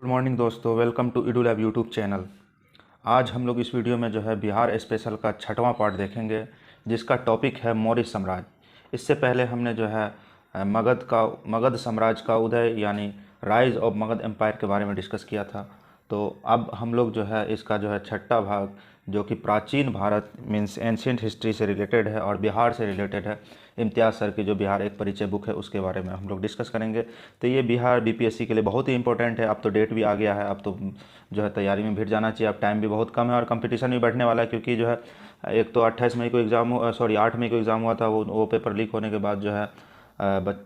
Good morning दोस्तों, welcome to Edu Lab YouTube channel. आज हम लोग इस वीडियो में जो है बिहार स्पेशल का 6वां पार्ट देखेंगे, जिसका टॉपिक है मौर्य साम्राज्य। इससे पहले हमने जो है मगध साम्राज्य का उदय यानी राइज ऑफ मगध एम्पायर के बारे में डिस्कस किया था। तो अब हम लोग जो है इसका जो है 6वां भाग, जो कि प्राचीन भारत मीन्स एंशियंट हिस्ट्री से रिलेटेड है और बिहार से रिलेटेड है, इम्तियाज़ सर की जो बिहार एक परिचय बुक है उसके बारे में हम लोग डिस्कस करेंगे। तो ये बिहार बीपीएससी के लिए बहुत ही इंपॉर्टेंट है। अब तो डेट भी आ गया है, अब तो जो है तैयारी में भिड़ जाना चाहिए। अब टाइम भी बहुत कम है और कंपटीशन भी बढ़ने वाला है, क्योंकि जो है एक तो 28 मई को एग्ज़ाम 8 मई को एग्ज़ाम हुआ था। वो पेपर लीक होने के बाद जो है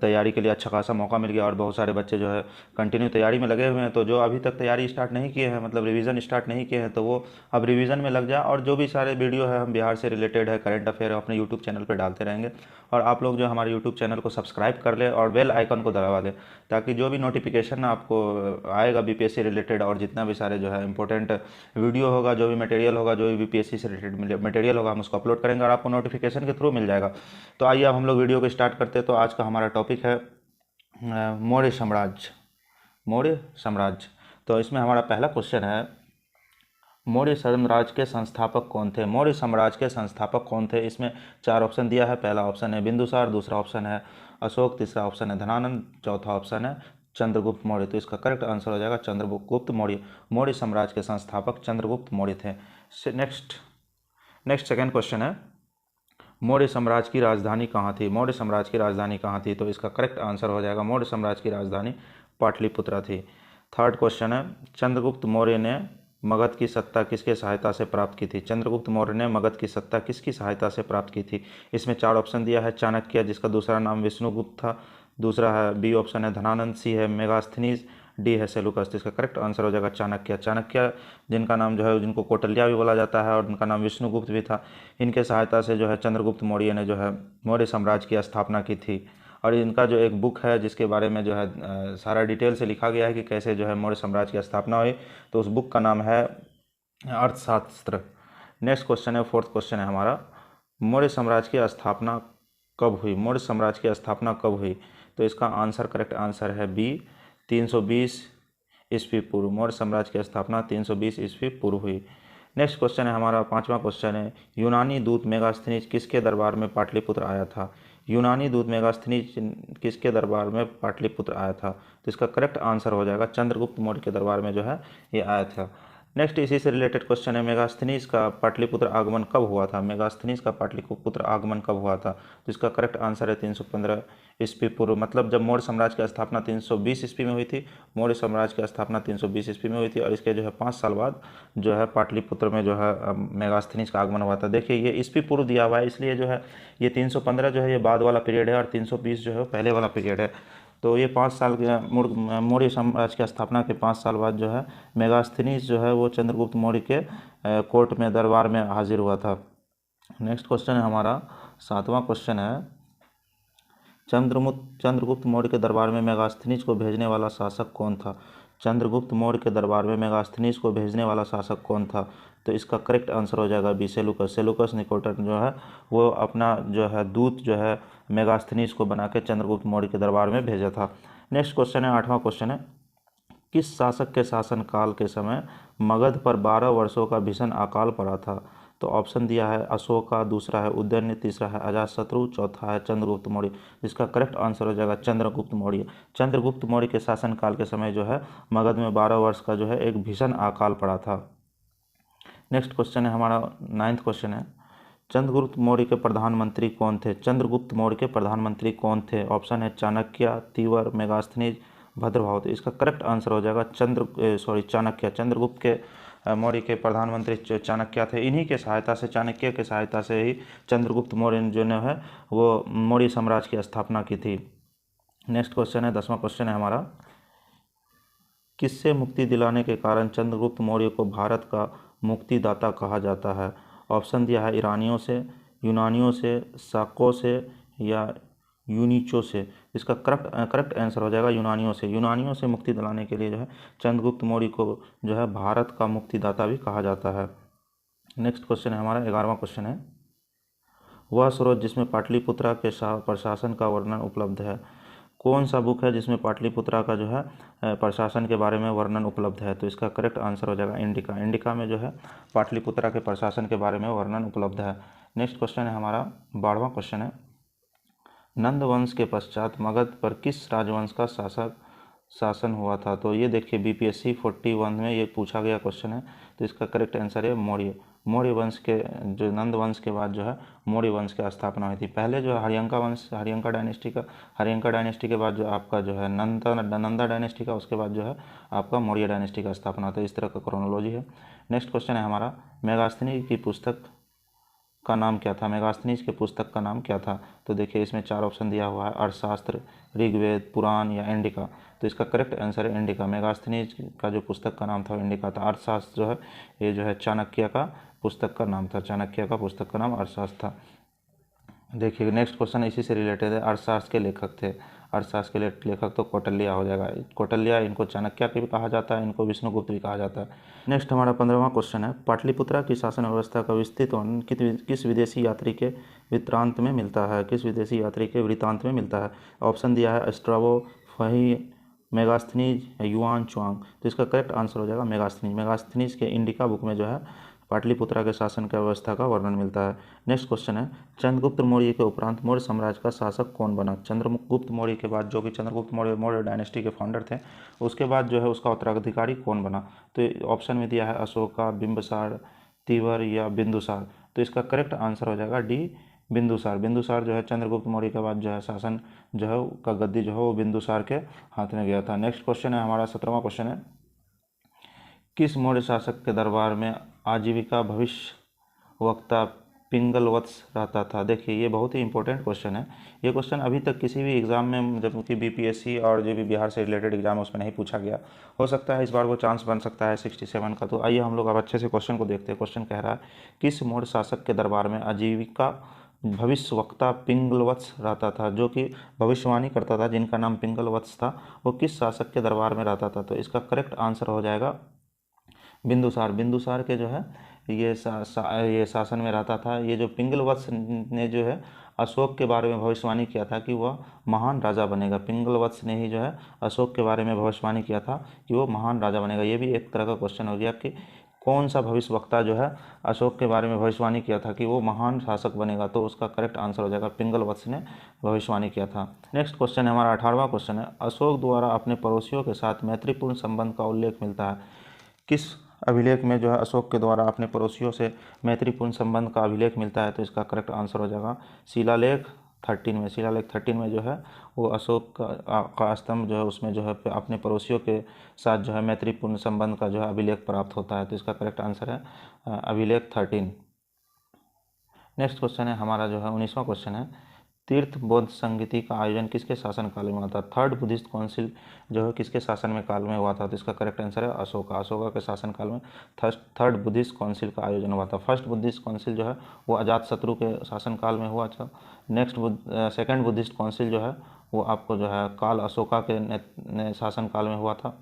तैयारी के लिए अच्छा खासा मौका मिल गया और बहुत सारे बच्चे जो है कंटिन्यू तैयारी में लगे हुए हैं। तो जो अभी तक तैयारी स्टार्ट नहीं किए हैं, मतलब रिवीजन स्टार्ट नहीं किए हैं, तो वो अब रिवीजन में लग जाए। और जो भी सारे वीडियो है हम बिहार से रिलेटेड है, करंट अफेयर है, अपने यूट्यूब चैनल पर डालते रहेंगे। और आप लोग जो हमारे यूट्यूब चैनल को सब्सक्राइब कर ले और बेल आइकन को दबा दें, ताकि जो भी नोटिफिकेशन आपको आएगा बीपीएससी रिलेटेड और जितना भी सारे जो है इंपॉर्टेंट वीडियो होगा, जो भी मटेरियल होगा, जो भी बीपीएससी से रिलेटेड मटेरियल होगा, हम उसको अपलोड करेंगे और आपको नोटिफिकेशन के थ्रू मिल जाएगा। तो आइए अब हम लोग वीडियो को स्टार्ट करते हैं। तो आज का हमारा टॉपिक है मौर्य साम्राज्य। मौर्य साम्राज्य। तो इसमें हमारा पहला क्वेश्चन है, मौर्य साम्राज्य के संस्थापक कौन थे? मौर्य साम्राज्य के संस्थापक कौन थे? इसमें 4 ऑप्शन दिया है। पहला ऑप्शन है बिंदुसार, दूसरा ऑप्शन है अशोक, तीसरा ऑप्शन है धनानंद, चौथा ऑप्शन है चंद्रगुप्त मौर्य। तो इसका करेक्ट आंसर हो जाएगा चंद्रगुप्त मौर्य। मौर्य साम्राज्य के संस्थापक चंद्रगुप्त मौर्य थे। नेक्स्ट सेकेंड क्वेश्चन है, मौर्य साम्राज्य की राजधानी कहाँ थी? मौर्य साम्राज्य की राजधानी कहाँ थी? तो इसका करेक्ट आंसर हो जाएगा मौर्य साम्राज्य की राजधानी पाटलिपुत्रा थी। थर्ड क्वेश्चन है, चंद्रगुप्त मौर्य ने मगध की सत्ता किसके सहायता से प्राप्त की थी? चंद्रगुप्त मौर्य ने मगध की सत्ता किसकी सहायता से प्राप्त की थी? इसमें 4 ऑप्शन दिया है। चाणक्य, जिसका दूसरा नाम विष्णुगुप्त था, दूसरा है बी ऑप्शन है धनानंद, सी है मेगास्थनीज, डी है सेलुकस। तो इसका करेक्ट आंसर हो जाएगा चाणक्य। चाणक्य जिनका नाम जो है, जिनको कौटिल्य भी बोला जाता है और उनका नाम विष्णुगुप्त भी था, इनके सहायता से जो है चंद्रगुप्त मौर्य ने जो है मौर्य साम्राज्य की स्थापना की थी। और इनका जो एक बुक है जिसके बारे में जो है सारा डिटेल से लिखा गया है कि कैसे जो है मौर्य साम्राज्य की स्थापना हुई, तो उस बुक का नाम है अर्थशास्त्र। नेक्स्ट क्वेश्चन है, फोर्थ क्वेश्चन है हमारा, मौर्य साम्राज्य की स्थापना कब हुई? मौर्य साम्राज्य की स्थापना कब हुई? तो इसका आंसर करेक्ट आंसर है बी 320 ईस्वी पूर्व। मौर्य साम्राज्य की स्थापना 320 ईस्वी पूर्व हुई। नेक्स्ट क्वेश्चन है हमारा, 5वां क्वेश्चन है, यूनानी दूत मेगास्थनीज किसके दरबार में पाटलिपुत्र आया था? यूनानी दूत मेगास्थनीज किसके दरबार में पाटलिपुत्र आया था? तो इसका करेक्ट आंसर हो जाएगा चंद्रगुप्त मौर्य के दरबार में जो है ये आया था। नेक्स्ट इसी से रिलेटेड क्वेश्चन है, मेगास्थनीज का पाटलिपुत्र आगमन कब हुआ था? मेगास्थनीज का पाटलिपुत्र आगमन कब हुआ था? तो इसका करेक्ट आंसर है 315 ईस्वी पूर्व। मतलब जब मौर्य साम्राज्य की स्थापना 320 ईस्वी में हुई थी, मौर्य साम्राज्य की स्थापना 320 ईस्वी में हुई थी और इसके जो है 5 साल बाद जो है पाटलिपुत्र में जो है मेगास्थनीज का आगमन हुआ था। देखिए ये ईस्वी पूर्व दिया हुआ है, इसलिए जो है ये 315 जो है ये बाद वाला पीरियड है और 320 जो है पहले वाला पीरियड है। तो ये 5 साल के मौर्य साम्राज्य की स्थापना के 5 साल बाद जो है मेगास्थनीज जो है वो चंद्रगुप्त मौर्य के कोर्ट में दरबार में हाजिर हुआ था। नेक्स्ट क्वेश्चन है हमारा, 7वां क्वेश्चन है, चंद्रगुप्त मौर्य के दरबार में मेगास्थनीज को भेजने वाला शासक कौन था? चंद्रगुप्त मौर्य के दरबार में मेगास्थनीज को भेजने वाला शासक कौन था? तो इसका करेक्ट आंसर हो जाएगा बी सेलुकस। सेलुकस निकोटर जो है वो अपना जो है दूत जो है मेगास्थनीज को बना के चंद्रगुप्त मौर्य के दरबार में भेजा था। नेक्स्ट क्वेश्चन है, 8वां क्वेश्चन है, किस शासक के शासनकाल के समय मगध पर 12 वर्षों का भीषण अकाल पड़ा था? तो ऑप्शन दिया है अशोक का, दूसरा है उदयन, तीसरा है अजातशत्रु, चौथा है चंद्रगुप्त मौर्य। जिसका करेक्ट आंसर हो जाएगा चंद्रगुप्त मौर्य। चंद्रगुप्त मौर्य के शासनकाल के समय जो है मगध में 12 वर्ष का जो है एक भीषण अकाल पड़ा था। नेक्स्ट क्वेश्चन है हमारा, 9वां क्वेश्चन है, चंद्रगुप्त मौर्य के प्रधानमंत्री कौन थे? चंद्रगुप्त मौर्य के प्रधानमंत्री कौन थे? ऑप्शन है चाणक्य, तीवर, मेगास्थनीज, भद्रभाव। तो इसका करेक्ट आंसर हो जाएगा चाणक्य। चंद्रगुप्त के मौर्य के प्रधानमंत्री चाणक्य थे। इन्हीं के सहायता से, चाणक्य के सहायता से ही चंद्रगुप्त मौर्य जो है वो मौर्य साम्राज्य की स्थापना की थी। नेक्स्ट क्वेश्चन है, 10वां क्वेश्चन है हमारा, किससे मुक्ति दिलाने के कारण चंद्रगुप्त मौर्य को भारत का मुक्तिदाता कहा जाता है? ऑप्शन दिया है ईरानियों से, यूनानियों से, साकों से या यूनिचों से। इसका करेक्ट आंसर हो जाएगा यूनानियों से। यूनानियों से मुक्ति दिलाने के लिए जो है चंद्रगुप्त मौर्य को जो है भारत का मुक्तिदाता भी कहा जाता है। नेक्स्ट क्वेश्चन है हमारा, 11वां क्वेश्चन है, वह स्रोत जिसमें पाटलिपुत्रा के प्रशासन का वर्णन उपलब्ध है कौन सा बुक है जिसमें पाटलिपुत्रा का जो है प्रशासन के बारे में वर्णन उपलब्ध है? तो इसका करेक्ट आंसर हो जाएगा इंडिका। इंडिका में जो है पाटलिपुत्रा के प्रशासन के बारे में वर्णन उपलब्ध है। नेक्स्ट क्वेश्चन है हमारा 12वां क्वेश्चन है, नंद वंश के पश्चात मगध पर किस राजवंश का शासन हुआ था? तो ये देखिए बीपीएससी 41 में ये पूछा गया क्वेश्चन है। तो इसका करेक्ट आंसर है मौर्य। मौर्य वंश के जो नंद वंश के बाद जो है मौर्य वंश की स्थापना हुई थी। पहले जो है हरियंका वंश, हरियंका डायनेस्टी के बाद जो आपका जो है नंदा डायनेस्टी का, उसके बाद जो है आपका मौर्य डायनेस्टी का स्थापना। तो इस तरह का क्रोनोलॉजी है। नेक्स्ट क्वेश्चन है हमारा, मेगास्थनी की पुस्तक का नाम क्या था? मेगास्थनीज के पुस्तक का नाम क्या था? तो देखिए इसमें 4 ऑप्शन दिया हुआ है, अर्थशास्त्र, ऋग्वेद, पुराण या इंडिका। तो इसका करेक्ट आंसर है इंडिका। मेगास्थनीज का जो पुस्तक का नाम था वो इंडिका था। अर्थशास्त्र जो है ये जो है चाणक्य का पुस्तक का नाम था, चाणक्य का पुस्तक का नाम अर्थशास्त्र था। देखिए नेक्स्ट क्वेश्चन इसी से रिलेटेड है, अर्थशास्त्र के लेखक थे। अर्थशास्त्र के लेखक तो कौटिल्य हो जाएगा। कौटिल्य, इनको चाणक्य भी कहा जाता है, इनको विष्णुगुप्त भी कहा जाता है। नेक्स्ट हमारा 15वां क्वेश्चन है, पाटलिपुत्रा की शासन व्यवस्था का विस्तृत वर्णन किस विदेशी यात्री के वृत्तांत में मिलता है? किस विदेशी यात्री के वृत्तांत में मिलता है? ऑप्शन दिया है स्ट्राबो, फही, मेगास्थनीज, युआन चुआंग। तो इसका करेक्ट आंसर हो जाएगा मेगास्थनीज। मेगास्थनीज के इंडिका बुक में जो है पाटलिपुत्रा के शासन की व्यवस्था का वर्णन मिलता है। नेक्स्ट क्वेश्चन है, चंद्रगुप्त मौर्य के उपरांत मौर्य साम्राज्य का शासक कौन बना? चंद्रगुप्त मौर्य के बाद, जो कि चंद्रगुप्त मौर्य डायनेस्टी के फाउंडर थे, उसके बाद जो है उसका उत्तराधिकारी कौन बना? तो ऑप्शन में दिया है अशोका, बिंबिसार, तिबर या बिंदुसार। तो इसका करेक्ट आंसर हो जाएगा डी, बिंदुसार। बिंदुसार जो है चंद्रगुप्त मौर्य के बाद जो है शासन जो है का गद्दी जो है वो बिंदुसार के हाथ में गया था। नेक्स्ट क्वेश्चन है हमारा 17वां क्वेश्चन है, किस मौर्य शासक के दरबार में आजीविका भविष्यवक्ता पिंगलवत्स रहता था? देखिए ये बहुत ही इंपॉर्टेंट क्वेश्चन है। ये क्वेश्चन अभी तक किसी भी एग्जाम में, जब कि बीपीएससी और जो भी बिहार से रिलेटेड एग्जाम है उसमें नहीं पूछा गया। हो सकता है इस बार वो चांस बन सकता है 67 का। तो आइए हम लोग अब अच्छे से क्वेश्चन को देखते हैं। क्वेश्चन कह रहा है, किस मौर्य शासक के दरबार में आजीविका भविष्यवक्ता पिंगलवत्स रहता था? जो कि भविष्यवाणी करता था, जिनका नाम पिंगलवत्स था, वो किस शासक के दरबार में रहता था? तो इसका करेक्ट आंसर हो जाएगा बिंदुसार। बिंदुसार के जो है ये शासन में रहता था। ये जो पिंगलवत्स ने जो है अशोक के बारे में भविष्यवाणी किया था कि वह महान राजा बनेगा। पिंगलवत्स ने ही जो है अशोक के बारे में भविष्यवाणी किया था कि वो महान राजा बनेगा। ये भी एक तरह का क्वेश्चन हो गया कि कौन सा भविष्यवक्ता जो है अशोक के बारे में भविष्यवाणी किया था कि वो महान शासक बनेगा? तो उसका करेक्ट आंसर हो जाएगा पिंगलवत्स ने भविष्यवाणी किया था। नेक्स्ट क्वेश्चन है हमारा 18वां क्वेश्चन है, अशोक द्वारा अपने पड़ोसियों के साथ मैत्रीपूर्ण संबंध का उल्लेख मिलता है? किस अभिलेख में जो है अशोक के द्वारा अपने पड़ोसियों से मैत्रीपूर्ण संबंध का अभिलेख मिलता है? तो इसका करेक्ट आंसर हो जाएगा शिलालेख 13 में। शिलालेख 13 में जो है वो अशोक का स्तंभ जो है उसमें जो है अपने पड़ोसियों के साथ जो है मैत्रीपूर्ण संबंध का जो है अभिलेख प्राप्त होता है। तो इसका करेक्ट आंसर है अभिलेख 13। नेक्स्ट क्वेश्चन है हमारा जो है 19वां क्वेश्चन है, तीर्थ बौद्ध संगीति का आयोजन किसके शासन काल में हुआ था? थर्ड बुद्धिस्ट काउंसिल जो है किसके शासन में काल में हुआ था? तो इसका करेक्ट आंसर है अशोका। अशोका के शासन काल में थर्ड बुद्धिस्ट काउंसिल का आयोजन हुआ था। फर्स्ट बुद्धिस्ट काउंसिल जो है वो अजातशत्रु के शासन काल में हुआ था। नेक्स्ट सेकेंड बुद्धिस्ट काउंसिल जो है वो आपको जो है काल अशोका के शासन काल में हुआ था।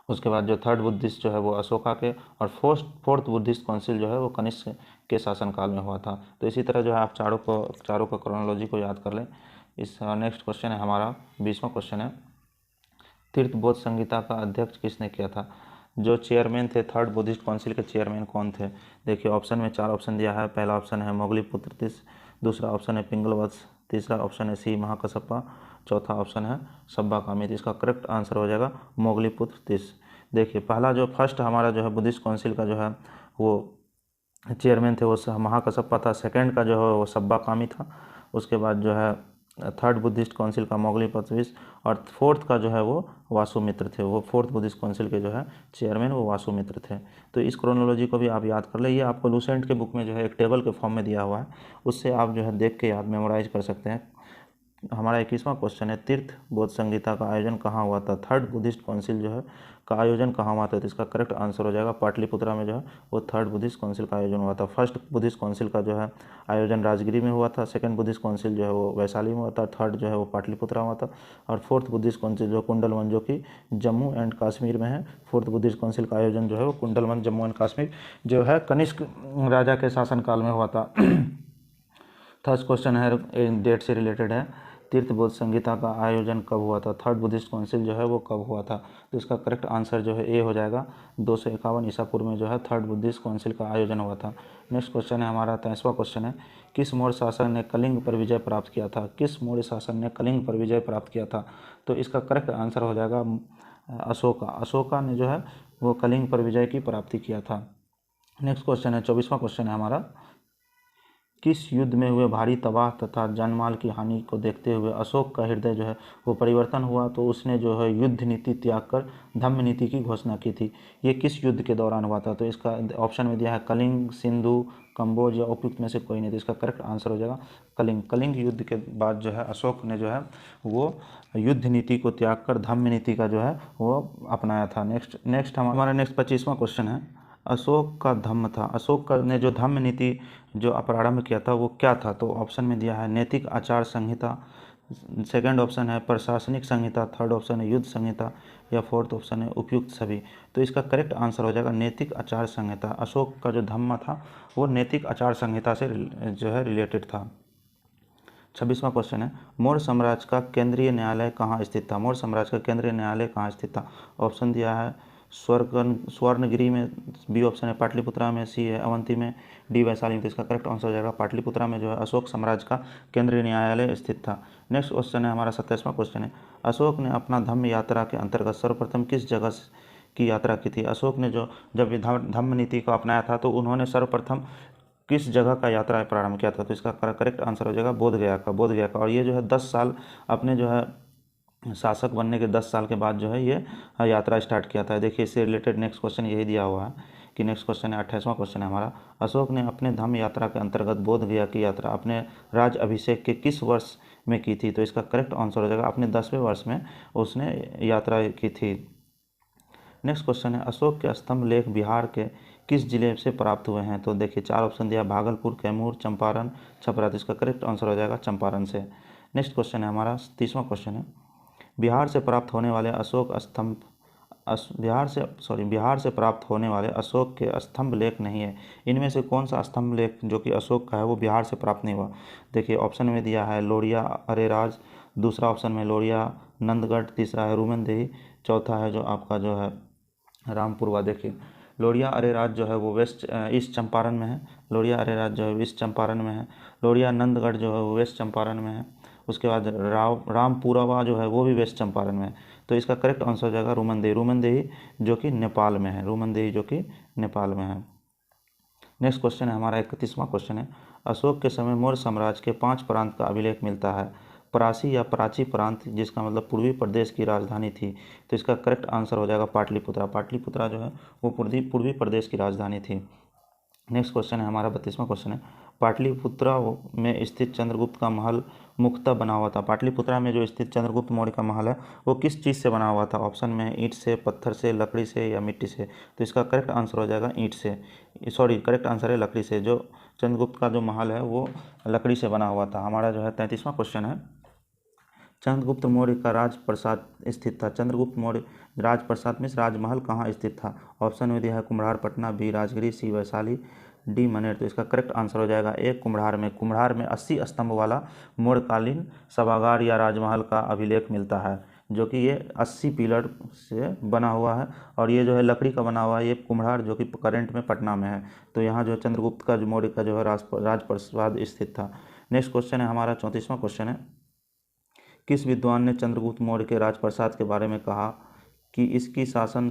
उसके बाद जो थर्ड बुद्धिस्ट जो है वो अशोका के, और फोर्थ बुद्धिस्ट काउंसिल जो है वो कनिष्क के शासनकाल में हुआ था। तो इसी तरह जो है आप चारों का क्रोनोलॉजी को याद कर लें। इस नेक्स्ट क्वेश्चन है हमारा 20वां क्वेश्चन है, तीर्थ बौद्ध संहिता का अध्यक्ष किसने किया था? जो चेयरमैन थे थर्ड बुद्धिस्ट काउंसिल के चेयरमैन कौन थे? देखिए ऑप्शन में 4 ऑप्शन दिया है। पहला ऑप्शन है मोगलीपुत्र तिस, दूसरा ऑप्शन है पिंगलवत्स, तीसरा ऑप्शन है सी महाकसप्पा, चौथा ऑप्शन है सब्बाकामी। इसका करेक्ट आंसर हो जाएगा मोगलीपुत्र तिस। देखिए पहला जो फर्स्ट हमारा जो है बुद्धिस्ट काउंसिल का जो है वो चेयरमैन थे वो महाकसप्पा था। सेकंड का जो है वो सब्बाकामी था। उसके बाद जो है थर्ड बुद्धिस्ट काउंसिल का मोगलीपुत्र तिस, और फोर्थ का जो है वो वासुमित्र थे। वो फोर्थ बुद्धिस्ट काउंसिल के जो है चेयरमैन वो वासुमित्र थे। तो इस क्रोनोलॉजी को भी आप याद कर ले। ये आपको लूसेंट के बुक में जो है एक टेबल के फॉर्म में दिया हुआ है, उससे आप जो है देख के याद मेमोराइज कर सकते हैं। हमारा 21वां क्वेश्चन है, तीर्थ बौद्ध संहिता का आयोजन कहाँ हुआ था? थर्ड बुद्धिस्ट काउंसिल जो है का आयोजन कहाँ हुआ था? तो इसका करेक्ट आंसर हो जाएगा पाटलिपुत्रा में जो है वो थर्ड बुद्धिस्ट काउंसिल का आयोजन हुआ था। फर्स्ट बुद्धिस्ट काउंसिल का जो है आयोजन राजगिरी में हुआ था। सेकंड बुद्धिस्ट काउंसिल जो है वो वैशाली में हुआ था। थर्ड जो है वो पाटलिपुत्रा हुआ था। और फोर्थ बुद्धिस्ट काउंसिल जो कुंडलवन, जो कि जम्मू एंड कश्मीर में है। फोर्थ बुद्धिस्ट काउंसिल का आयोजन जो है वो कुंडलवन जम्मू एंड कश्मीर जो है कनिष्क राजा के शासनकाल में हुआ था। थर्ड क्वेश्चन है डेट से रिलेटेड है, तीर्थ बौद्ध संहिता का आयोजन कब हुआ था? थर्ड बुद्धिस्ट काउंसिल जो है वो कब हुआ था? तो इसका करेक्ट आंसर जो है ए हो जाएगा, 251 ईसा पूर्व में जो है थर्ड बुद्धिस्ट काउंसिल का आयोजन हुआ था। नेक्स्ट क्वेश्चन है हमारा 23वां क्वेश्चन है, किस मौर्य शासक ने कलिंग पर विजय प्राप्त किया था? किस मौर्य शासक ने कलिंग पर विजय प्राप्त किया था? तो इसका करेक्ट आंसर हो जाएगा अशोका। अशोका ने जो है वो कलिंग पर विजय की प्राप्ति किया था। नेक्स्ट क्वेश्चन है 24वां क्वेश्चन है हमारा, किस युद्ध में हुए भारी तबाह तथा जानमाल की हानि को देखते हुए अशोक का हृदय जो है वो परिवर्तन हुआ? तो उसने जो है युद्ध नीति त्याग कर धम्म नीति की घोषणा की थी। ये किस युद्ध के दौरान हुआ था? तो इसका ऑप्शन में दिया है कलिंग, सिंधु, कंबोज या उपयुक्त में से कोई नहीं। तो इसका करेक्ट आंसर हो जाएगा कलिंग। कलिंग युद्ध के बाद जो है अशोक ने जो है वो युद्ध नीति को त्याग कर धम्म नीति का जो है वो अपनाया था। नेक्स्ट हमारा 25वां क्वेश्चन है, अशोक का धम्म था, अशोक ने जो धम्म नीति जो प्रारंभ किया था वो क्या था? तो ऑप्शन में दिया है नैतिक आचार संहिता, सेकंड ऑप्शन है प्रशासनिक संहिता, थर्ड ऑप्शन है युद्ध संहिता या फोर्थ ऑप्शन है उपयुक्त सभी। तो इसका करेक्ट आंसर हो जाएगा नैतिक आचार संहिता। अशोक का जो धम्म था वो नैतिक आचार संहिता से जो है रिलेटेड था। 26वां क्वेश्चन है, मौर्य साम्राज्य का केंद्रीय न्यायालय कहाँ स्थित था? मौर्य साम्राज्य का केंद्रीय न्यायालय कहाँ स्थित था? ऑप्शन दिया है स्वर्णगिरी में, बी ऑप्शन है पाटलिपुत्रा में, सी है अवंती में, डी वैशाली में। तो इसका करेक्ट आंसर हो जाएगा पाटलिपुत्रा में जो है अशोक साम्राज्य का केंद्रीय न्यायालय स्थित था। नेक्स्ट क्वेश्चन है हमारा 27वां क्वेश्चन है, अशोक ने अपना धम्म यात्रा के अंतर्गत सर्वप्रथम किस जगह की यात्रा की थी? अशोक ने जब धम्म नीति को अपनाया था तो उन्होंने सर्वप्रथम किस जगह का यात्रा प्रारंभ किया था? तो इसका करेक्ट आंसर हो जाएगा बोधगया का। और ये जो है 10 साल अपने जो है शासक बनने के 10 साल के बाद जो है ये यात्रा स्टार्ट किया था। देखिए इससे रिलेटेड नेक्स्ट क्वेश्चन यही दिया हुआ है कि नेक्स्ट क्वेश्चन है 28वां क्वेश्चन है हमारा, अशोक ने अपने धम्म यात्रा के अंतर्गत बोधगया की यात्रा अपने राज अभिषेक के किस वर्ष में की थी? तो इसका करेक्ट आंसर हो जाएगा अपने 10वें वर्ष में उसने यात्रा की थी। नेक्स्ट क्वेश्चन है, अशोक के स्तंभ लेख बिहार के किस जिले से प्राप्त हुए हैं? तो देखिए 4 ऑप्शन दिया, भागलपुर, कैमूर, चंपारण, छपरा। तो इसका करेक्ट आंसर हो जाएगा चंपारण से। नेक्स्ट क्वेश्चन है हमारा 30वां क्वेश्चन है, बिहार से प्राप्त होने वाले अशोक स्तंभ बिहार से प्राप्त होने वाले अशोक के स्तंभ लेख नहीं है, इनमें से कौन सा स्तंभ लेख जो कि अशोक का है वो बिहार से प्राप्त नहीं हुआ? देखिए ऑप्शन में दिया है लोरिया अरेराज, दूसरा ऑप्शन में लोरिया नंदगढ़, तीसरा है रूमनदेही, चौथा है जो आपका जो है रामपुरवा। देखिए लोरिया अरेराज जो है वो ईस्ट चंपारण में है, लोरिया अरेराज जो है ईस्ट चंपारण में है, लोरिया नंदगढ़ जो है वो वेस्ट चंपारण में है, उसके बाद रामपुरवा जो है वो भी वेस्ट चंपारण में है। तो इसका करेक्ट आंसर हो जाएगा रूमनदेही जो कि नेपाल में है, रूमनदेही जो कि नेपाल में है। नेक्स्ट क्वेश्चन है हमारा 31वां क्वेश्चन है, अशोक के समय मौर्य साम्राज्य के 5 प्रांत का अभिलेख मिलता है, परासी या प्राची प्रांत जिसका मतलब पूर्वी प्रदेश की राजधानी थी। तो इसका करेक्ट आंसर हो जाएगा पाटलिपुत्रा। पाटलिपुत्रा जो है वो पूर्वी प्रदेश की राजधानी थी। नेक्स्ट क्वेश्चन है हमारा 32वां क्वेश्चन है, पाटलिपुत्रा में स्थित चंद्रगुप्त का महल मुख्यतः बना हुआ था। पाटलिपुत्रा में जो स्थित चंद्रगुप्त मौर्य का महल है वो किस चीज़ से बना हुआ था? ऑप्शन में ईंट से, पत्थर से, लकड़ी से या मिट्टी से। तो इसका करेक्ट आंसर हो जाएगा ईंट से, करेक्ट आंसर है लकड़ी से। जो चंद्रगुप्त का जो महल है वो लकड़ी से बना हुआ था। हमारा जो है 33वां क्वेश्चन है, चंद्रगुप्त मौर्य का राजप्रसाद स्थित था। चंद्रगुप्त मौर्य राजप्रसाद में राजमहल कहाँ स्थित था? ऑप्शन में दिया है कुम्हरारपटना, बी राजगिरी, सी वैशाली, डी मनेर। तो इसका करेक्ट आंसर हो जाएगा ए कुम्हरार में 80 स्तंभ वाला मौर्यकालीन सभागार या राजमहल का अभिलेख मिलता है, जो कि ये 80 पिलर से बना हुआ है और ये जो है लकड़ी का बना हुआ है। ये कुम्हरार जो कि करंट में पटना में है। तो यहाँ जो चंद्रगुप्त का जो मौर्य का जो है राजप्रसाद स्थित था। नेक्स्ट क्वेश्चन है हमारा 34वां क्वेश्चन है, किस विद्वान ने चंद्रगुप्त मौर्य के राजप्रसाद के बारे में कहा कि इसकी शासन व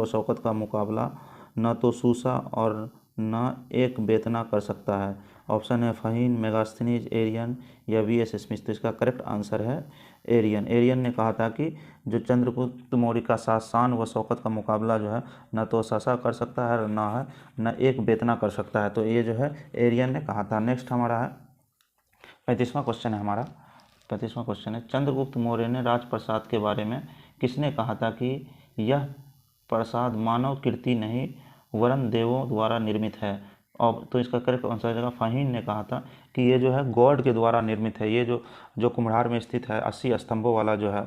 शौकत का मुकाबला न तो सूसा और न एक बेतना कर सकता है? ऑप्शन है फहीन, मेगास्थनीज, एरियन या वी.एस. स्मिथ। तो इसका करेक्ट आंसर है एरियन ने कहा था कि जो चंद्रगुप्त मौर्य का शान व शौकत का मुकाबला जो है न तो सासा कर सकता है न एक बेतना कर सकता है। तो ये जो है एरियन ने कहा था। नेक्स्ट हमारा है 35वां क्वेश्चन है हमारा। 35वां क्वेश्चन है, चंद्रगुप्त मौर्य ने राजप्रसाद के बारे में किसने कहा था कि यह प्रसाद मानव कृति नहीं वरन देवों द्वारा निर्मित है? और तो इसका करेक्ट आंसर हो जाएगा फहीन ने कहा था कि ये जो है गॉड के द्वारा निर्मित है। ये जो कुम्हरार में स्थित है 80 स्तंभों वाला जो है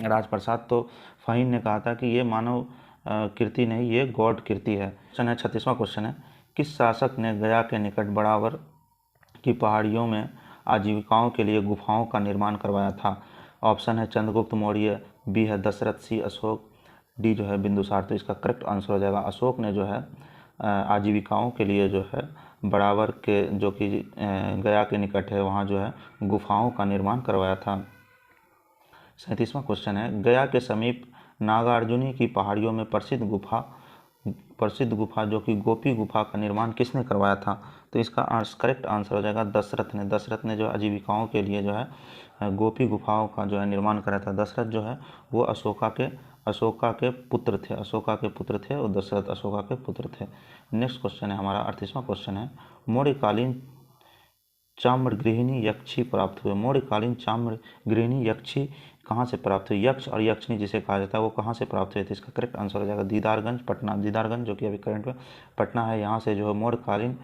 राजप्रसाद, तो फहीन ने कहा था कि ये मानव कृति नहीं, ये गॉड कृति है। क्वेश्चन है 36वां क्वेश्चन है, किस शासक ने गया के निकट बड़ावर की पहाड़ियों में आजीविकाओं के लिए गुफाओं का निर्माण करवाया था? ऑप्शन है चंद्रगुप्त मौर्य, बी है दशरथ, सी अशोक, डी जो है बिंदुसार। तो इसका करेक्ट आंसर हो जाएगा अशोक ने जो है आजीविकाओं के लिए जो है बराबर के जो कि गया के निकट है वहाँ जो है गुफाओं का निर्माण करवाया था। 37वां क्वेश्चन है, गया के समीप नागार्जुनी की पहाड़ियों में प्रसिद्ध गुफा जो कि गोपी गुफा का निर्माण किसने करवाया था? तो इसका करेक्ट आंसर हो जाएगा दशरथ ने। दशरथ ने जो आजीविकाओं के लिए जो है गोपी गुफाओं का जो है निर्माण कराया था। दशरथ जो है वो अशोका के पुत्र थे। अशोका के पुत्र थे और दशरथ अशोका के पुत्र थे। नेक्स्ट क्वेश्चन है हमारा 38वां क्वेश्चन है, मौर्यकालीन चाम्रगृहिणी यक्षी प्राप्त हुए। मौर्यकालीन चाम्रगृहिणी यक्षी कहाँ से प्राप्त हुई? यक्ष और यक्षिणी जिसे कहा जाता है वो कहाँ से प्राप्त हुए थे? इसका करेक्ट आंसर हो जाएगा दीदारगंज, पटना। दीदारगंज जो कि अभी करंट में पटना है, यहाँ से जो है मौर्यकालीन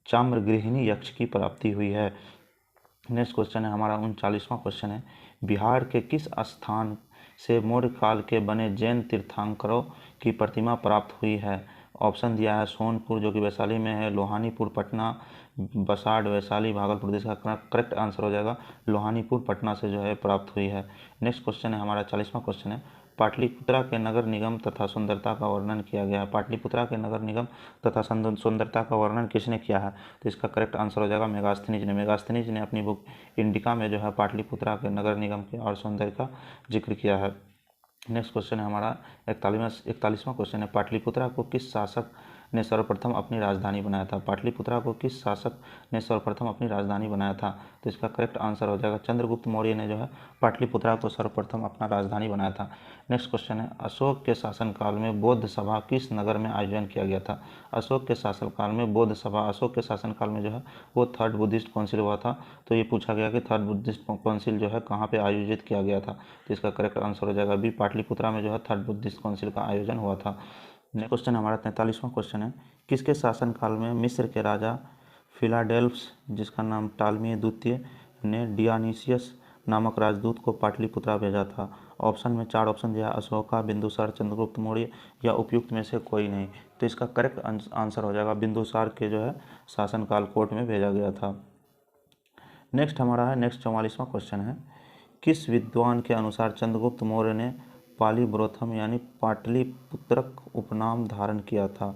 चाम्रगृहिणी यक्ष की प्राप्ति हुई है। नेक्स्ट क्वेश्चन है हमारा 39वां क्वेश्चन है, बिहार के किस स्थान से मौर्य काल के बने जैन तीर्थंकरों की प्रतिमा प्राप्त हुई है? ऑप्शन दिया है सोनपुर जो कि वैशाली में है, लोहानीपुर पटना, बसाड़ वैशाली भागलपुर। इसका करेक्ट आंसर हो जाएगा लोहानीपुर पटना से जो है प्राप्त हुई है। नेक्स्ट क्वेश्चन है हमारा 40वां क्वेश्चन है, पाटलिपुत्रा के नगर निगम तथा सुंदरता का वर्णन किया गया है। पाटलिपुत्रा के नगर निगम तथा सुंदरता का वर्णन किसने किया है? तो इसका करेक्ट आंसर हो जाएगा मेगास्थनीज ने। मेगास्थनीज ने अपनी बुक इंडिका में जो है पाटलिपुत्रा के नगर निगम के और सौंदर्य का जिक्र किया है। नेक्स्ट क्वेश्चन है हमारा 41वां क्वेश्चन है, पाटलिपुत्रा को किस शासक ने सर्वप्रथम अपनी राजधानी बनाया था? पाटलिपुत्रा को किस शासक ने सर्वप्रथम अपनी राजधानी बनाया था? तो इसका करेक्ट आंसर हो जाएगा चंद्रगुप्त मौर्य ने जो है पाटलिपुत्रा को सर्वप्रथम अपना राजधानी बनाया था। नेक्स्ट क्वेश्चन है, अशोक के शासनकाल में बौद्ध सभा किस नगर में आयोजन किया गया था? अशोक के शासनकाल में बौद्ध सभा, अशोक के शासनकाल में जो है वो थर्ड बुद्धिस्ट काउंसिल हुआ था। तो ये पूछा गया कि थर्ड बुद्धिस्ट काउंसिल जो है कहाँ पे आयोजित किया गया था? तो इसका करेक्ट आंसर हो जाएगा बी, पाटलिपुत्रा में जो है थर्ड बुद्धिस्ट काउंसिल का आयोजन हुआ था। नेक्स्ट क्वेश्चन हमारा 43वां क्वेश्चन है, किसके शासनकाल में मिस्र के राजा फिलाडेल्फस जिसका नाम टालमी द्वितीय ने डियानीसियस नामक राजदूत को पाटलिपुत्रा भेजा था? ऑप्शन में 4 ऑप्शन दिया, अशोका, बिंदुसार, चंद्रगुप्त मौर्य या उपयुक्त में से कोई नहीं। तो इसका करेक्ट आंसर हो जाएगा बिंदुसार के जो है शासनकाल कोर्ट में भेजा गया था। नेक्स्ट हमारा है 44वां क्वेश्चन है, किस विद्वान के अनुसार चंद्रगुप्त मौर्य ने पालीब्रोथम यानी पाटलिपुत्रक उपनाम धारण किया था?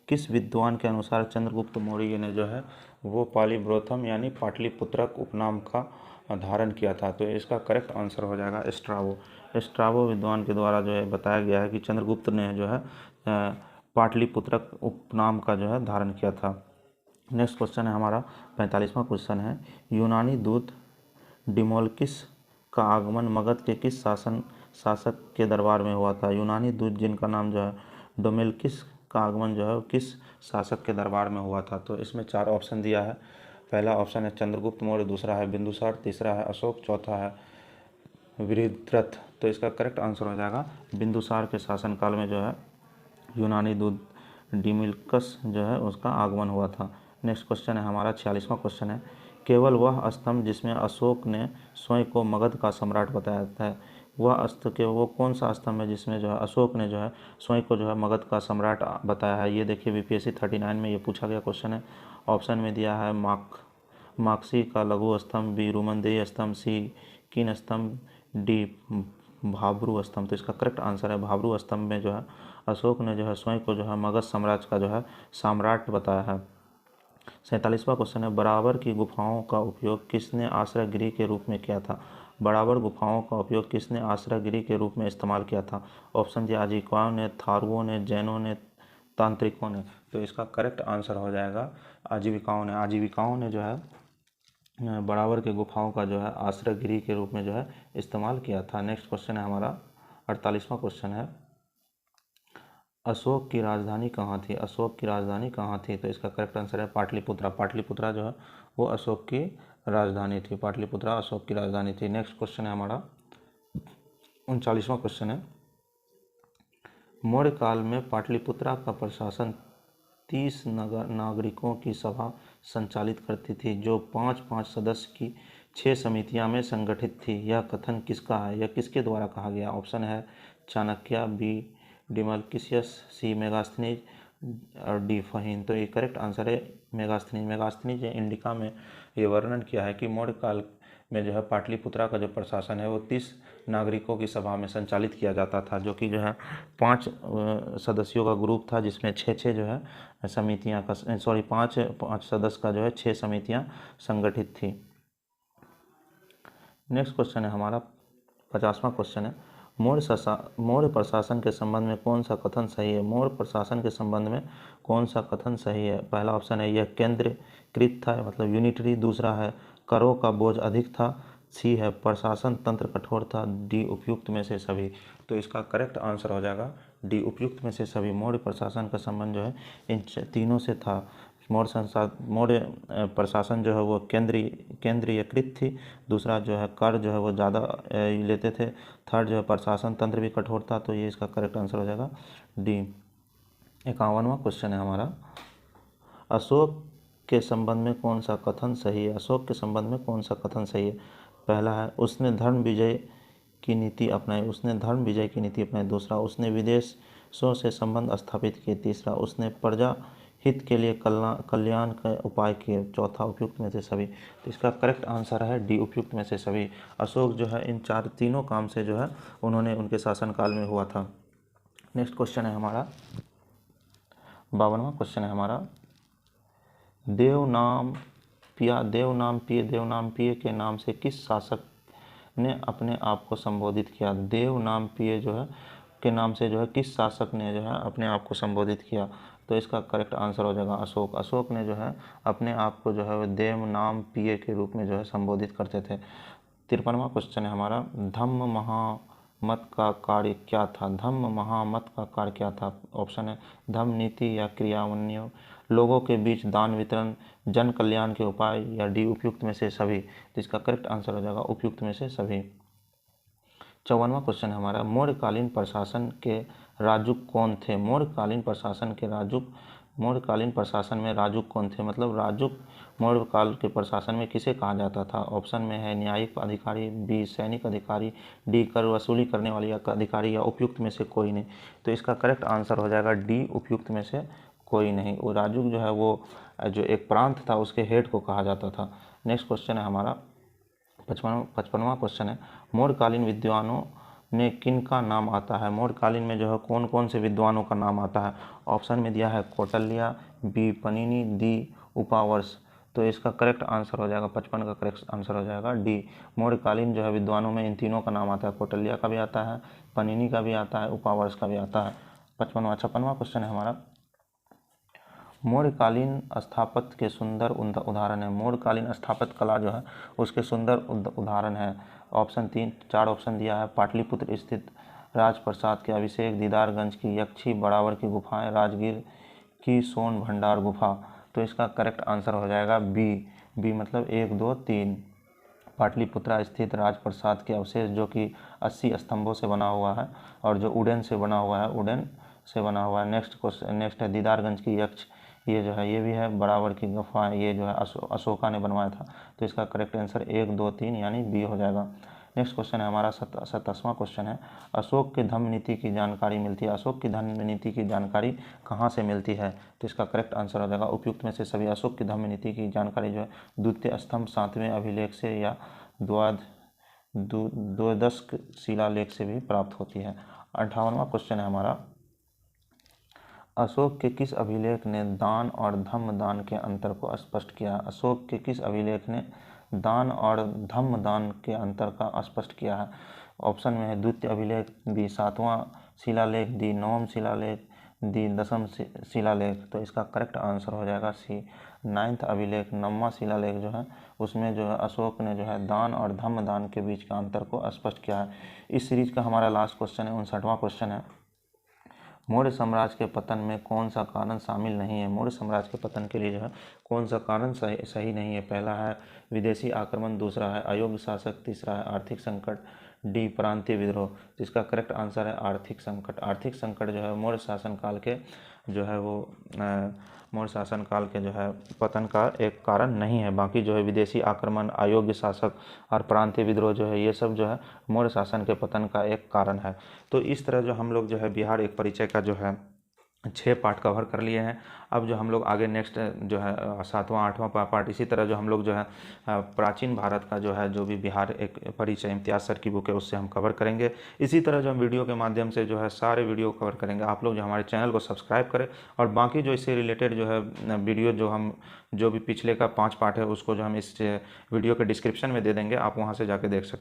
किस विद्वान के अनुसार चंद्रगुप्त मौर्य ने जो है वो पालीब्रोथम यानी पाटलिपुत्रक उपनाम का धारण किया था? तो इसका करेक्ट आंसर हो जाएगा स्ट्राबो। स्ट्राबो विद्वान के द्वारा जो है बताया गया है कि चंद्रगुप्त ने जो है पाटलिपुत्रक उपनाम का जो है धारण किया था। नेक्स्ट क्वेश्चन है हमारा 45वां क्वेश्चन है, यूनानी दूत डिमोल्किस का आगमन मगध के किस शासक के दरबार में हुआ था? यूनानी दूत जिनका नाम जो है डोमेल्किस का आगमन जो है किस शासक के दरबार में हुआ था? तो इसमें 4 ऑप्शन दिया है। पहला ऑप्शन है चंद्रगुप्त मौर्य, दूसरा है बिंदुसार, तीसरा है अशोक, चौथा है वृत्रथ। तो इसका करेक्ट आंसर हो जाएगा बिंदुसार के शासनकाल में जो है यूनानी दूत डिमोल्कस जो है उसका आगमन हुआ था। नेक्स्ट क्वेश्चन है हमारा 46वां क्वेश्चन है, केवल वह स्तंभ जिसमें अशोक ने स्वयं को मगध का सम्राट बताया था, वह वो कौन सा स्तंभ है जिसमें जो है अशोक ने जो है स्वयं को जो है मगध का सम्राट बताया है? ये देखिए बीपीएससी 39 में ये पूछा गया क्वेश्चन है। ऑप्शन में दिया है माक्सी का लघु स्तंभ, बी रोमनदेही स्तंभ, सी किन स्तंभ, डी भाब्रू स्तंभ। तो इसका करेक्ट आंसर है भाब्रू स्तंभ में जो है अशोक ने जो है स्वयं को जो है मगध साम्राज्य का जो है सम्राट बताया है। 47वां क्वेश्चन है, बराबर की गुफाओं का उपयोग किसने आश्रय गृह के रूप में किया था? बराबर गुफाओं का उपयोग किसने आश्रय गृह के रूप में इस्तेमाल किया था? ऑप्शन दिया आजीविकाओं ने, थारुओं ने, जैनों ने, तांत्रिकों ने। तो इसका करेक्ट आंसर हो जाएगा आजीविकाओं ने। आजीविकाओं ने जो है बराबर के गुफाओं का जो है आश्रय गृह के रूप में जो है इस्तेमाल किया था। नेक्स्ट क्वेश्चन है हमारा 48वां क्वेश्चन है, अशोक की राजधानी कहाँ थी? अशोक की राजधानी कहाँ थी? तो इसका करेक्ट आंसर है पाटलिपुत्रा। पाटलिपुत्रा जो है वो अशोक की राजधानी थी। पाटलिपुत्रा अशोक की राजधानी थी। नेक्स्ट क्वेश्चन है हमारा 39वां क्वेश्चन है, मौर्य काल में पाटलिपुत्रा का प्रशासन 30 नागरिकों की सभा संचालित करती थी जो 5-5 सदस्य की 6 समितियां में संगठित थी। यह कथन किसका है? यह किसके द्वारा कहा गया? ऑप्शन है चाणक्य, बी डिमोल्किसियस, सी मेगास्थनीज, और डी फहीन। तो ये करेक्ट आंसर है मेगास्थनीज। मेगास्थनीज ने इंडिका में ये वर्णन किया है कि मौर्य काल में जो है पाटलिपुत्रा का जो प्रशासन है वो 30 नागरिकों की सभा में संचालित किया जाता था, जो कि जो है 5 सदस्यों का ग्रुप था, जिसमें 6 जो है समितियां का 5 सदस्य का जो है 6 समितियां संगठित थी। नेक्स्ट क्वेश्चन है हमारा 50वां क्वेश्चन है, मौर्य प्रशासन के संबंध में कौन सा कथन सही है? मौर्य प्रशासन के संबंध में कौन सा कथन सही है? पहला ऑप्शन है यह केंद्रीकृत था, मतलब यूनिटरी। दूसरा है करों का बोझ अधिक था। सी है प्रशासन तंत्र कठोर था। डी उपयुक्त में से सभी। तो इसका करेक्ट आंसर हो जाएगा डी उपयुक्त में से सभी। मौर्य प्रशासन का संबंध जो है इन तीनों से था। मौर्य प्रशासन जो है वो केंद्रीयकृत थी। दूसरा जो है कर जो है वो ज़्यादा लेते थे। थर्ड जो है प्रशासन तंत्र भी कठोर था। तो ये इसका करेक्ट आंसर हो जाएगा डी। 51वां क्वेश्चन है हमारा, अशोक के संबंध में कौन सा कथन सही है? अशोक के संबंध में कौन सा कथन सही है? पहला है उसने धर्म विजय की नीति अपनाई। उसने धर्म विजय की नीति अपनाई। दूसरा उसने विदेशों से संबंध स्थापित किए। तीसरा उसने प्रजा हित के लिए कल्याण के उपाय किए। चौथा उपयुक्त में से सभी। तो इसका करेक्ट आंसर है डी उपयुक्त में से सभी। अशोक जो है इन तीनों काम से जो है उन्होंने उनके शासनकाल में हुआ था। नेक्स्ट क्वेश्चन है हमारा 52वां क्वेश्चन है हमारा, देवनाम पिय के नाम से किस शासक ने अपने आप को संबोधित किया? देवनाम पिय जो है के नाम से जो है किस शासक ने जो है अपने आप को संबोधित किया? तो इसका करेक्ट आंसर हो जाएगा अशोक। अशोक ने जो है अपने आप को जो है देवनाम पिय के रूप में जो है संबोधित करते थे। 53वां क्वेश्चन है हमारा, धम्म महामत का कार्य क्या था? धम्म महामत का कार्य क्या था? ऑप्शन है धम्म नीति या क्रियान्वयन, लोगों के बीच दान वितरण, जन कल्याण के उपाय, या डी उपयुक्त में से सभी। तो इसका करेक्ट आंसर हो जाएगा उपयुक्त में से सभी। 54वां क्वेश्चन है हमारा, मौर्यकालीन प्रशासन के राजुक कौन थे? मौर्यकालीन प्रशासन में राजुक कौन थे? मतलब राजुक मौर्य काल के प्रशासन में किसे कहा जाता था? ऑप्शन में है न्यायिक अधिकारी, बी सैनिक अधिकारी, डी कर वसूली करने वाले अधिकारी, या उपयुक्त में से कोई नहीं। तो इसका करेक्ट आंसर हो जाएगा डी उपयुक्त में से कोई नहीं। वो राजुक जो है वो जो एक प्रांत था उसके हेड को कहा जाता था। नेक्स्ट क्वेश्चन है हमारा 55वां क्वेश्चन है, मौर्यकालीन विद्वानों में किन का नाम आता है? मौर्यकालीन में जो है कौन कौन से विद्वानों का नाम आता है? ऑप्शन में दिया है कौटिल्य, बी पनिनी, डी उपावर्स। तो इसका करेक्ट आंसर हो जाएगा 55 का करेक्ट आंसर हो जाएगा डी। मौर्यकालीन जो है विद्वानों में इन तीनों का नाम आता है, कौटिल्य का भी आता है, पनिनी का भी आता है, उपावर्स का भी आता है। 56वां क्वेश्चन है हमारा, मौर्यकालीन स्थापत्य के सुंदर उदाहरण है। मौर्यकालीन स्थापत्य कला जो है उसके सुंदर उदाहरण है। ऑप्शन 4 ऑप्शन दिया है, पाटलिपुत्र स्थित राजप्रसाद के अभिषेक, दीदारगंज की यक्षी, बराबर की गुफाएं, राजगीर की सोन भंडार गुफा। तो इसका करेक्ट आंसर हो जाएगा बी मतलब 1 2 3। पाटलिपुत्रा स्थित राजप्रसाद के अवशेष जो कि 80 स्तंभों से बना हुआ है और जो वुडन से बना हुआ है। नेक्स्ट है दीदारगंज की यक्ष, ये जो है ये भी है, बराबर की गुफा, ये जो है अशोका ने बनवाया था। तो इसका करेक्ट आंसर 1 2 3 यानी बी हो जाएगा। नेक्स्ट क्वेश्चन है हमारा 27वां क्वेश्चन है, अशोक के धम्म नीति की जानकारी मिलती है। अशोक की धम्म नीति की जानकारी कहाँ से मिलती है? तो इसका करेक्ट आंसर हो जाएगा उपयुक्त में से सभी। अशोक की धम्म नीति की जानकारी जो है द्वितीय स्तंभ 7वें अभिलेख से या द्वादश शिलालेख से भी प्राप्त होती है। 58वां क्वेश्चन है हमारा, अशोक के किस अभिलेख ने दान और धम्म दान के अंतर को स्पष्ट किया? अशोक के किस अभिलेख ने दान और धम्म दान के अंतर का स्पष्ट किया है? ऑप्शन में है द्वितीय अभिलेख, बी 7वां शिलालेख, डी 9वां शिलालेख, डी 10वां शिलालेख। तो इसका करेक्ट आंसर हो जाएगा सी 9वां अभिलेख, 9वां शिलालेख जो है उसमें जो है अशोक ने जो है दान और धम्म दान के बीच का अंतर को स्पष्ट किया है। इस सीरीज का हमारा लास्ट क्वेश्चन है 59वां क्वेश्चन है, मौर्य साम्राज्य के पतन में कौन सा कारण शामिल नहीं है? मौर्य साम्राज्य के पतन के लिए जो है कौन सा कारण सही नहीं है? पहला है विदेशी आक्रमण, दूसरा है अयोग्य शासक, तीसरा है आर्थिक संकट, डी प्रांतीय विद्रोह। जिसका करेक्ट आंसर है आर्थिक संकट। आर्थिक संकट जो है मौर्य शासनकाल के जो है वो मौर्य शासनकाल के जो है पतन का एक कारण नहीं है। बाकी जो है विदेशी आक्रमण, अयोग्य शासक और प्रांतीय विद्रोह जो है ये सब जो है मौर्य शासन के पतन का एक कारण है। तो इस तरह जो हम लोग जो है बिहार एक परिचय का जो है 6 पार्ट कवर कर लिए हैं। अब जो हम लोग आगे नेक्स्ट जो है 7वां 8वां पार्ट, इसी तरह जो हम लोग जो है प्राचीन भारत का जो है जो भी बिहार एक परिचय इम्तियाज़ सर की बुक है उससे हम कवर करेंगे। इसी तरह जो हम वीडियो के माध्यम से जो है सारे वीडियो कवर करेंगे। आप लोग जो हमारे चैनल को सब्सक्राइब करें और बाकी जो इससे रिलेटेड जो है वीडियो जो भी पिछले का 5 पार्ट है उसको जो हम इस वीडियो के डिस्क्रिप्शन में दे देंगे, आप वहाँ से जाके देख सकते हैं।